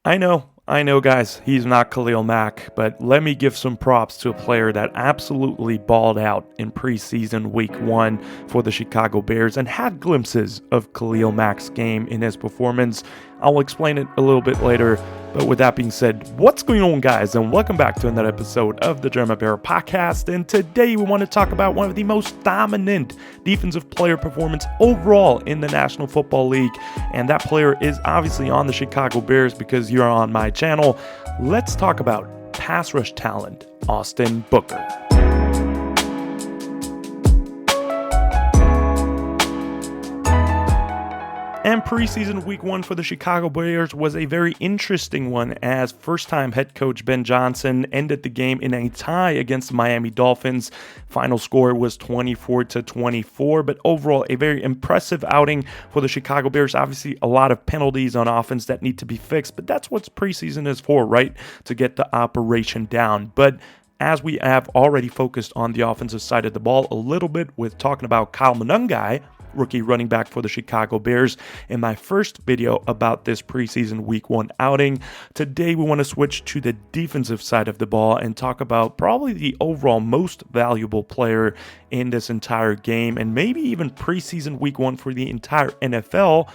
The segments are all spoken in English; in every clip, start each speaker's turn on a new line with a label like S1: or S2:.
S1: I know, guys, he's not Khalil Mack, but let me give some props to a player that absolutely balled out in preseason week 1 for the Chicago Bears and had glimpses of Khalil Mack's game in his performance. I'll explain it a little bit later, but with that being said, what's going on, guys, and welcome back to another episode of the German Bear Podcast. And today we want to talk about one of the most dominant defensive player performance overall in the National Football League, and that player is obviously on the Chicago Bears because you're on my channel. Let's talk about pass rush talent, Austin Booker. And preseason week 1 for the Chicago Bears was a very interesting one, as first-time head coach Ben Johnson ended the game in a tie against the Miami Dolphins. Final score was 24-24, but overall a very impressive outing for the Chicago Bears. Obviously a lot of penalties on offense that need to be fixed, but that's what preseason is for, right? To get the operation down. But as we have already focused on the offensive side of the ball a little bit with talking about Kyle Monangai, rookie running back for the Chicago Bears, in my first video about this preseason week 1 outing. Today we want to switch to the defensive side of the ball and talk about probably the overall most valuable player in this entire game, and maybe even preseason week 1 for the entire NFL,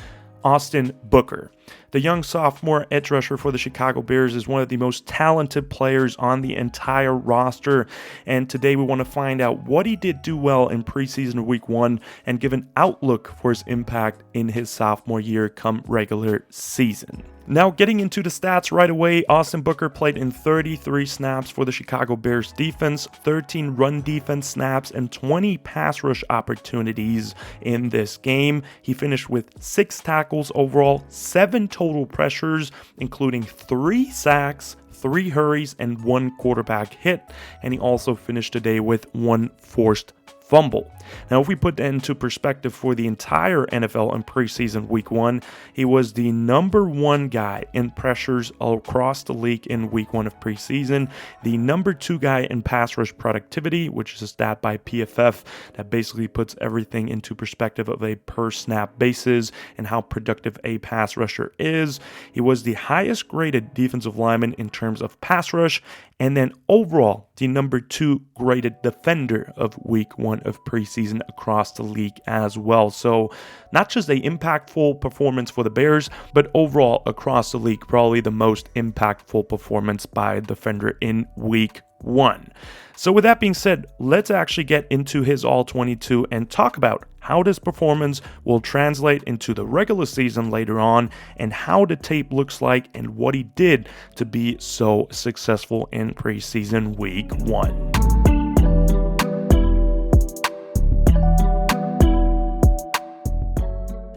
S1: Austin Booker. The young sophomore edge rusher for the Chicago Bears is one of the most talented players on the entire roster, and today we want to find out what he did do well in preseason week 1 and give an outlook for his impact in his sophomore year come regular season. Now, getting into the stats right away, Austin Booker played in 33 snaps for the Chicago Bears defense, 13 run defense snaps, and 20 pass rush opportunities in this game. He finished with 6 tackles overall, 7 total pressures, including 3 sacks, 3 hurries, and 1 quarterback hit, and he also finished the day with 1 forced fumble. Now, if we put that into perspective for the entire NFL in preseason week 1, he was the number 1 guy in pressures across the league in week 1 of preseason, the number 2 guy in pass rush productivity, which is a stat by PFF that basically puts everything into perspective of a per snap basis and how productive a pass rusher is. He was the highest graded defensive lineman in terms of pass rush, and then overall the number 2 graded defender of week 1 of preseason across the league as well. So not just a impactful performance for the Bears, but overall across the league, probably the most impactful performance by a defender in week 1. So with that being said, let's actually get into his all-22 and talk about how this performance will translate into the regular season later on, and how the tape looks like and what he did to be so successful in preseason week 1.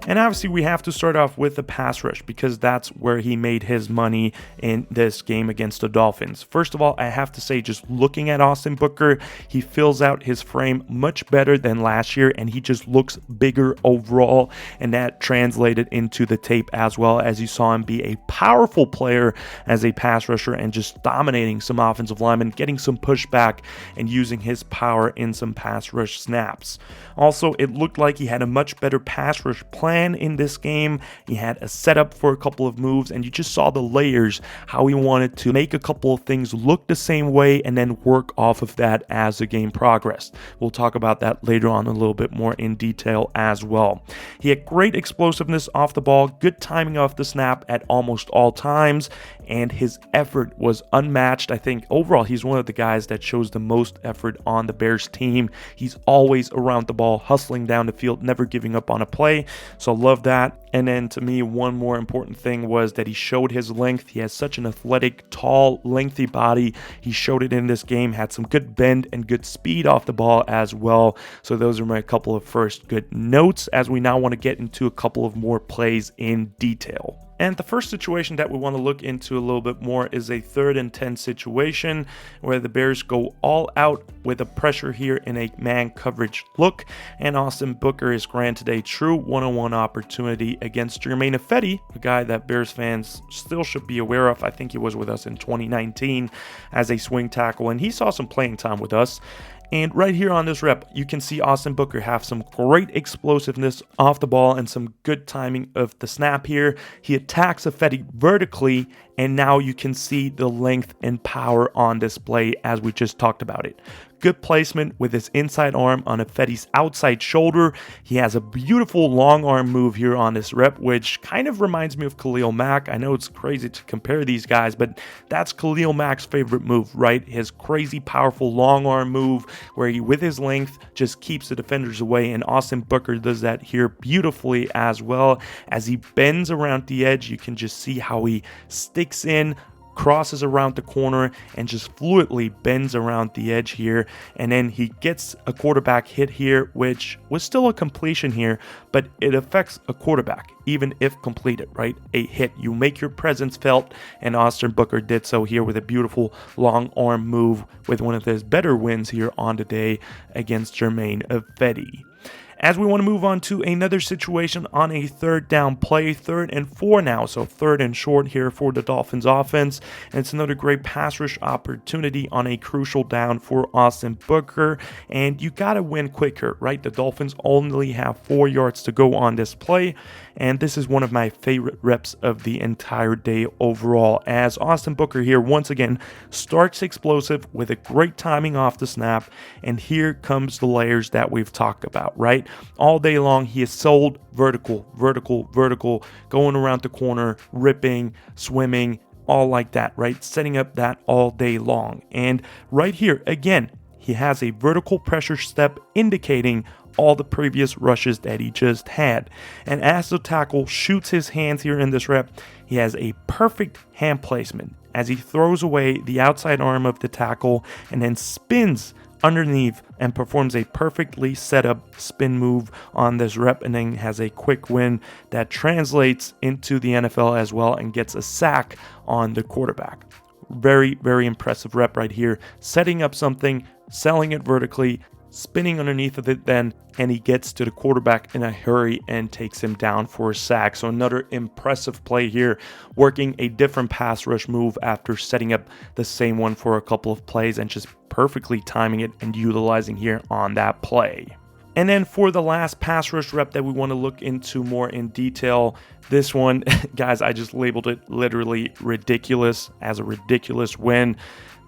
S1: And obviously we have to start off with the pass rush because that's where he made his money in this game against the Dolphins. First of all, I have to say, just looking at Austin Booker, he fills out his frame much better than last year, and he just looks bigger overall, and that translated into the tape as well, as you saw him be a powerful player as a pass rusher and just dominating some offensive linemen, getting some pushback and using his power in some pass rush snaps. Also, it looked like he had a much better pass rush plan in this game. He had a setup for a couple of moves, and you just saw the layers, how he wanted to make a couple of things look the same way and then work off of that as the game progressed. We'll talk about that later on a little bit more in detail as well. He had great explosiveness off the ball, good timing off the snap at almost all times, and his effort was unmatched. I think overall he's one of the guys that shows the most effort on the Bears team. He's always around the ball, hustling down the field, never giving up on a play. So love that. And then to me, one more important thing was that he showed his length. He has such an athletic, tall, lengthy body. He showed it in this game, had some good bend and good speed off the ball as well. So those are my couple of first good notes, as we now want to get into a couple of more plays in detail. And the first situation that we want to look into a little bit more is a 3rd and 10 situation where the Bears go all out with a pressure here in a man coverage look, and Austin Booker is granted a true one-on-one opportunity against Germain Ifedi, a guy that Bears fans still should be aware of. I think he was with us in 2019 as a swing tackle, and he saw some playing time with us. And right here on this rep, you can see Austin Booker have some great explosiveness off the ball and some good timing of the snap here. He attacks Ifedi vertically and now you can see the length and power on display as we just talked about it. Good placement with his inside arm on Ifedi's outside shoulder. He has a beautiful long arm move here on this rep, which kind of reminds me of Khalil Mack. I know it's crazy to compare these guys, but that's Khalil Mack's favorite move, right? His crazy, powerful long arm move where he, with his length, just keeps the defenders away. And Austin Booker does that here beautifully as well. As he bends around the edge, you can just see how he sticks in, crosses around the corner, and just fluidly bends around the edge here. And then he gets a quarterback hit here, which was still a completion here, but it affects a quarterback even if completed, right? A hit, you make your presence felt, and Austin Booker did so here with a beautiful long arm move with one of his better wins here on the day against Jermaine Ifedi. As we want to move on to another situation on a third down play, 3rd and 4 now, so 3rd and short here for the Dolphins offense, and it's another great pass rush opportunity on a crucial down for Austin Booker, and you got to win quicker, right? The Dolphins only have 4 yards to go on this play, and this is one of my favorite reps of the entire day overall, as Austin Booker here once again starts explosive with a great timing off the snap, and here comes the layers that we've talked about, right? All day long, he is sold vertical, going around the corner, ripping, swimming, all like that, right? Setting up that all day long. And right here, again, he has a vertical pressure step indicating all the previous rushes that he just had. And as the tackle shoots his hands here in this rep, he has a perfect hand placement as he throws away the outside arm of the tackle and then spins underneath and performs a perfectly set up spin move on this rep, and then has a quick win that translates into the NFL as well and gets a sack on the quarterback. Very, very impressive rep right here, setting up something, selling it vertically, spinning underneath of it then, and he gets to the quarterback in a hurry and takes him down for a sack. So another impressive play here, working a different pass rush move after setting up the same one for a couple of plays and just perfectly timing it and utilizing here on that play. And then for the last pass rush rep that we want to look into more in detail, this one, guys, I just labeled it literally ridiculous as a ridiculous win.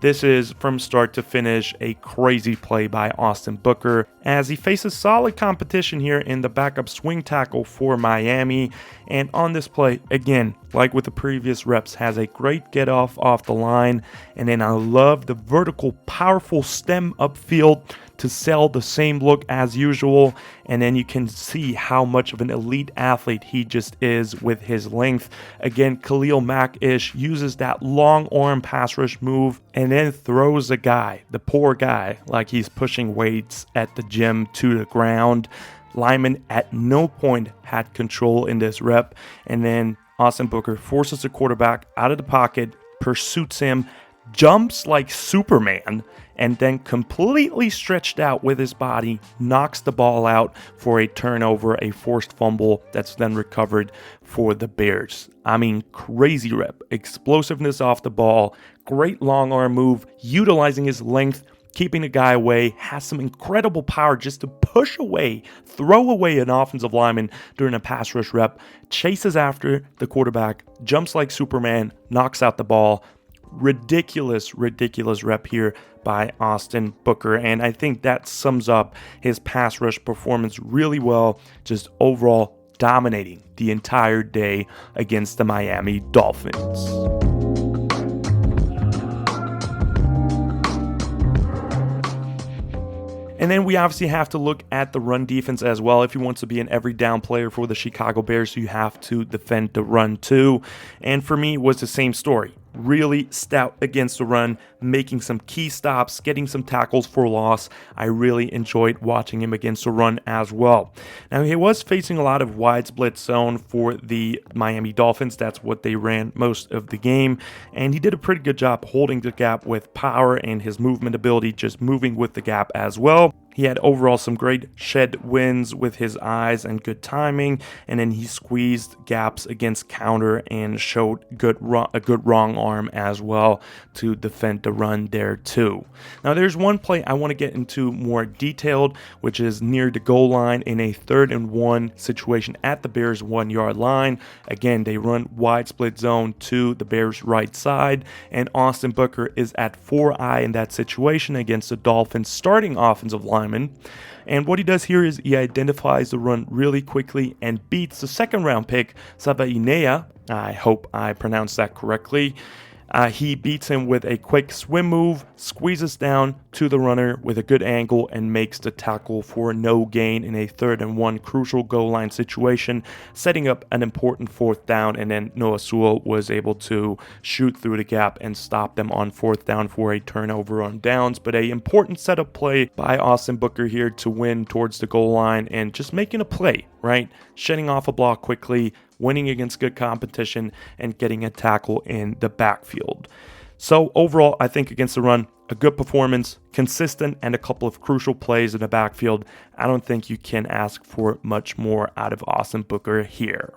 S1: This is from start to finish a crazy play by Austin Booker as he faces solid competition here in the backup swing tackle for Miami. And on this play, again, like with the previous reps, has a great get off the line. And then I love the vertical, powerful stem upfield to sell the same look as usual. And then you can see how much of an elite athlete he just is with his length. Again, Khalil Mack-ish, uses that long arm pass rush move and then throws a guy, the poor guy, like he's pushing weights at the gym to the ground. Lyman at no point had control in this rep. And then Austin Booker forces the quarterback out of the pocket, pursues him, jumps like Superman, and then completely stretched out with his body, knocks the ball out for a turnover, a forced fumble that's then recovered for the Bears. I mean, crazy rep, explosiveness off the ball, great long arm move, utilizing his length, keeping the guy away, has some incredible power just to push away, throw away an offensive lineman during a pass rush rep, chases after the quarterback, jumps like Superman, knocks out the ball. Ridiculous rep here by Austin Booker, and I think that sums up his pass rush performance really well, just overall dominating the entire day against the Miami Dolphins. And then we obviously have to look at the run defense as well. If you want to be an every down player for the Chicago Bears, you have to defend the run too. And for me, it was the same story. Really stout against the run, making some key stops, getting some tackles for loss. I really enjoyed watching him against the run as well. Now, he was facing a lot of wide split zone for the Miami Dolphins. That's what they ran most of the game. And he did a pretty good job holding the gap with power and his movement ability, just moving with the gap as well. He had overall some great shed wins with his eyes and good timing, and then he squeezed gaps against counter and showed a good wrong arm as well to defend the run there too. Now there's one play I want to get into more detailed, which is near the goal line in a 3rd and 1 situation at the Bears 1-yard line. Again, they run wide split zone to the Bears right side, and Austin Booker is at 4-eye in that situation against the Dolphins starting offensive line. And what he does here is he identifies the run really quickly and beats the 2nd-round pick, Sabainea. I hope I pronounced that correctly. He beats him with a quick swim move, squeezes down to the runner with a good angle, and makes the tackle for no gain in a 3rd and 1 crucial goal line situation, setting up an important 4th down. And then Noah Sewell was able to shoot through the gap and stop them on 4th down for a turnover on downs. But a important setup play by Austin Booker here to win towards the goal line and just making a play, right? Shedding off a block quickly, winning against good competition, and getting a tackle in the backfield. So overall, I think against the run, a good performance, consistent, and a couple of crucial plays in the backfield. I don't think you can ask for much more out of Austin Booker here.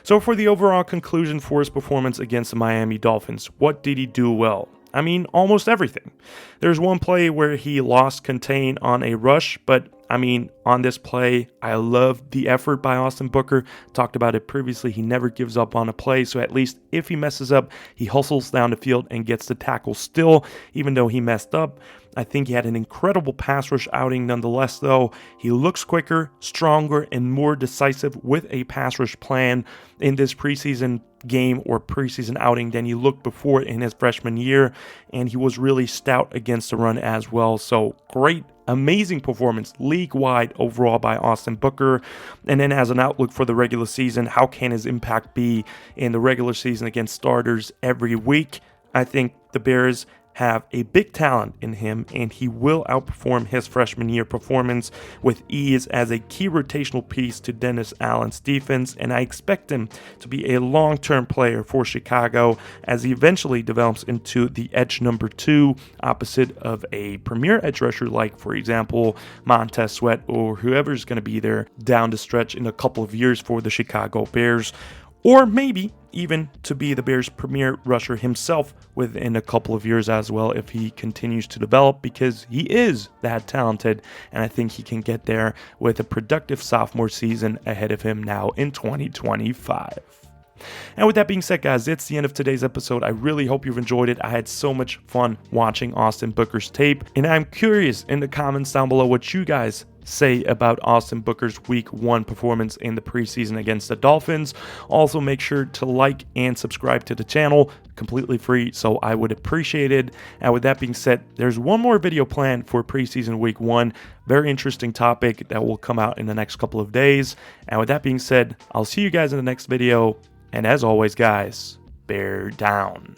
S1: So for the overall conclusion for his performance against the Miami Dolphins, what did he do well? I mean, almost everything. There's one play where he lost contain on a rush, but I mean, on this play, I love the effort by Austin Booker. Talked about it previously. He never gives up on a play, so at least if he messes up, he hustles down the field and gets the tackle still, even though he messed up. I think he had an incredible pass rush outing nonetheless, though. He looks quicker, stronger, and more decisive with a pass rush plan in this preseason game or preseason outing than he looked before in his freshman year, and he was really stout against the run as well. So great, amazing performance league-wide overall by Austin Booker. And then as an outlook for the regular season, how can his impact be in the regular season against starters every week? I think the Bears have a big talent in him, and he will outperform his freshman year performance with ease as a key rotational piece to Dennis Allen's defense, and I expect him to be a long-term player for Chicago as he eventually develops into the edge number 2 opposite of a premier edge rusher like, for example, Montez Sweat or whoever's going to be there down the stretch in a couple of years for the Chicago Bears. Or maybe even to be the Bears' premier rusher himself within a couple of years as well if he continues to develop, because he is that talented, and I think he can get there with a productive sophomore season ahead of him now in 2025. And with that being said, guys, it's the end of today's episode. I really hope you've enjoyed it. I had so much fun watching Austin Booker's tape, and I'm curious in the comments down below what you guys say about Austin Booker's week 1 performance in the preseason against the Dolphins. Also, make sure to like and subscribe to the channel, completely free, so I would appreciate it. And with that being said, there's one more video planned for preseason week 1. Very interesting topic that will come out in the next couple of days. And with that being said, I'll see you guys in the next video. And as always, guys, bear down.